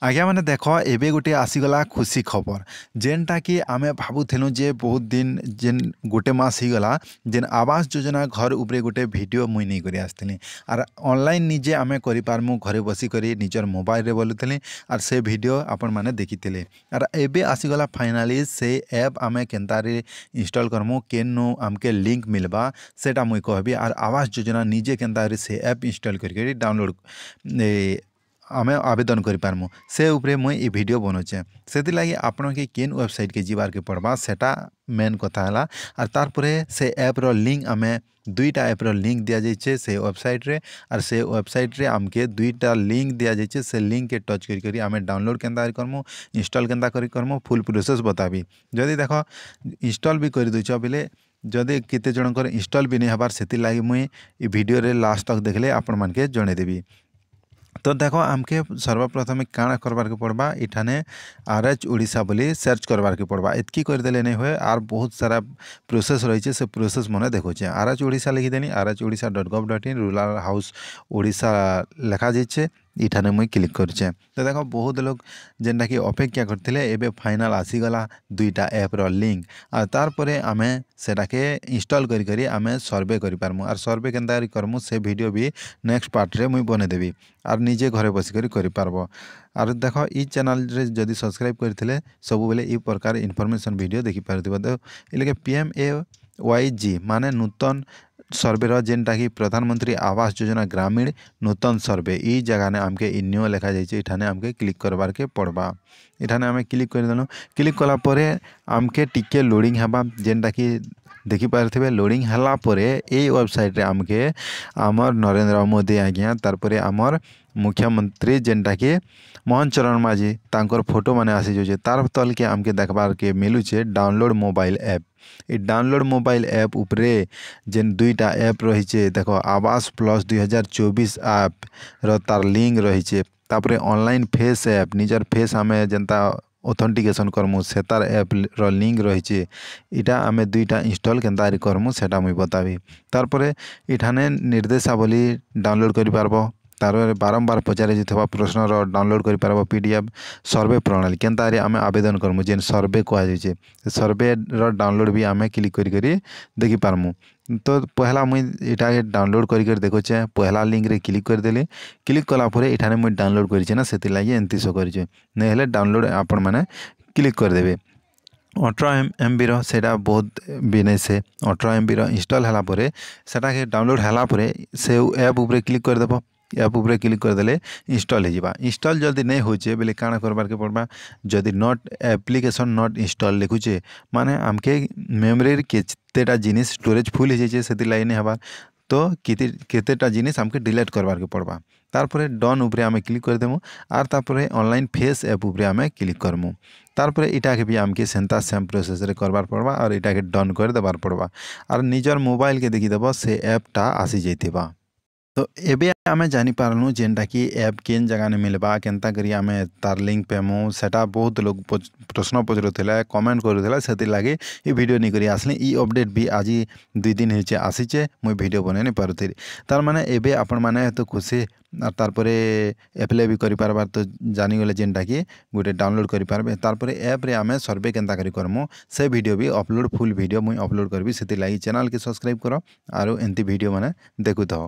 आज्ञा मैंने देख एबे गोटे आसीगला खुशी खबर जेनटा कि आमे भावुलु जे बहुत दिन जेन गोटे मास ही गला जेन आवास योजना घर उपरे गोटे वीडियो मुई नहीं करी आसती आर ऑनलाइन निजे आमे करि पारमु घरे बसी करी निजर मोबाइल रे बोलुतली आर से वीडियो आपण माने देखिथिले आर एबे आसीगला फाइनाली से ऐप आमे केनतारे इंस्टॉल करमु केनु आमके लिंक मिलबा सेटा मुई कहबी आर आवास योजना निजे केनतारे से ऐप इंस्टॉल करी डाउनलोड आमे आवेदन करि पारमु से उपरे मुई ई वीडियो बनोचे सेति लागि आपण के केन वेबसाइट के जीवार के पड़बा सेटा मेन कथा हला आर तार परे से ऐप रो लिंक आमे दुईटा ऐप रो लिंक दिया जाइछे से वेबसाइट रे आर से वेबसाइट रे आमके दुईटा लिंक दिया जाइछे से लिंक के टच करी करी आमे डाउनलोड केनता करमु इंस्टॉल केनता करी करमु फुल प्रोसेस बताबी जदि देखो इंस्टॉल भी कर दोछ बेले जदि केते जनकर इंस्टॉल भी नहीं हबार सेति लागि मुई ई वीडियो रे लास्ट तक देखले आपण मानके जणे देबी। तो देखो आमके सर्वप्रथम काଣା करबार के पड़बा इठाने RH ओडिशा बोली सर्च करबार के पड़बा एतकी करदेले नहीं हुए आर बहुत सारा प्रोसेस रही से प्रोसेस मने देखोचे RH ओडिशा लिखिदेनी rhodisa.gov.in रूरल हाउस ओडिशा लिखा जाइए इठाने मुई क्लिक करछे तो देखो बहुत लोग जेनटा कि अपेक्षा करथिले एबे फाइनल आसीगला दुईटा ऐप रो लिंक आर तार परे आमे सेटाके इंस्टॉल करी करी आमे सर्वे करि पारमु आर सर्वे केनता करमु से वीडियो भी नेक्स्ट पार्ट रे मुई बने देबी आर निजे घरे बसी करि पारबो आर देखो ई चैनल रे जदि सब्सक्राइब करथिले सब बेले ई प्रकार इन्फॉर्मेशन वीडियो देखि पारथिबो तो इलेके PMAYG माने नूतन सर्वे रो जेनटा कि प्रधानमंत्री आवास योजना ग्रामीण नूतन सर्वे ई जगह ने आमके इन्यो लिखा जाइए इठाने आमके क्लिक करबार के पड़बा इठाने आमे क्लिक कर देनु क्लिक कला परे आमके टिके लोडिंग हबा जेनटा कि देखि पारथिबे लोडिंग हला परे ए वेबसाइट रे आमके आमर नरेंद्र मोदी आज्ञा तार परे आमर मुख्यमंत्री जेनटा कि मोहन चरण माझी तांकर फोटो माने आसी जोजे तार तल के आमके देखबार के मिलुचे डाउनलोड मोबाइल ऐप ई डाउनलोड मोबाइल ऐप उपरे जेन दुईटा ऐप रही देखो आवास प्लस 2024 ऐप रो तार लिंक रही तापरे ऑनलाइन फेस ऐप निजर फेस आमे जनता ऑथेंटिकेशन करमु सेतार ऐप रो लिंक रही इटा आमे दुईटा इंस्टॉल केनता करमु सेटा मुई बताबी तार परे इठाने निर्देशावली डाउनलोड करि पारबो तार बारंबार पचारे जिथबा प्रश्न रो डाउनलोड करि पारबो PDF सर्वे प्रणाली केनता आमे आवेदन करमु जेन सर्वे कहा जाइए सर्वे रो डाउनलोड भी आमे क्लिक करि करि देखि पारमु तो पहला मुई इटा डाउनलोड करि देखोचे पहला लिंक रे क्लिक कर देली क्लिक कला परे इठाने मुई डाउनलोड करिचे ना सेति लागि एंती शो करिचे नै हेले डाउनलोड आपण माने क्लिक कर देबे 18 MB रो सेटा बहुत बिने से 18 MB रो इंस्टॉल हला परे सेटा के डाउनलोड हला परे से ऐप ऊपर क्लिक कर देबो ऐप ऊपर क्लिक कर देले इंस्टॉल हो जावा इंस्टॉल जल्दी नहीं होचे बेले काଣା करबार के पड़बा जदि नॉट एप्लिकेशन नॉट इंस्टॉल लिखुचे माने आमके मेमोरी केतेटा जिनिस स्टोरेज फुल हो जाइए सेति लाइन हबार तो केतेटा जिनिस हमके डिलीट करबार के पड़बा तारपरे डन उपरे आमे क्लिक कर देमु आर तारपरे ऑनलाइन फेस ऐप उपरे आमे क्लिक करमु तारपरे इटा के भी आमके सेंता सेम प्रोसेस रे करबार पड़बा और इटा के डन कर देबार पड़बा और निजर मोबाइल के देखि देबो से ऐपटा आसी जैतिबा तो एबे आमे जानी पारनु जेनटा कि ऐप केन जगह ने मिलबा केनता करी आमे तार लिंक पेमु सेटा बहुत लोग प्रश्न पचरुथिला कमेंट करुथिला सेति लागि ई वीडियो नि करी आसले ई अपडेट भी आज 2 दिन हेचे आसीचे मुई वीडियो बने नि पारुथिली तार माने एबे आपण माने तो खुशी तार परे एप्लाई भी करि पारबार तो जानी गले जेनटा कि गोटे डाउनलोड करि पारबे तार परे ऐप रे आमे सर्वे केनता करी करमु से वीडियो भी अपलोड फुल वीडियो मुई अपलोड करबी सेति लागि चैनल के सब्सक्राइब करो आरो एंती वीडियो माने देखु थो।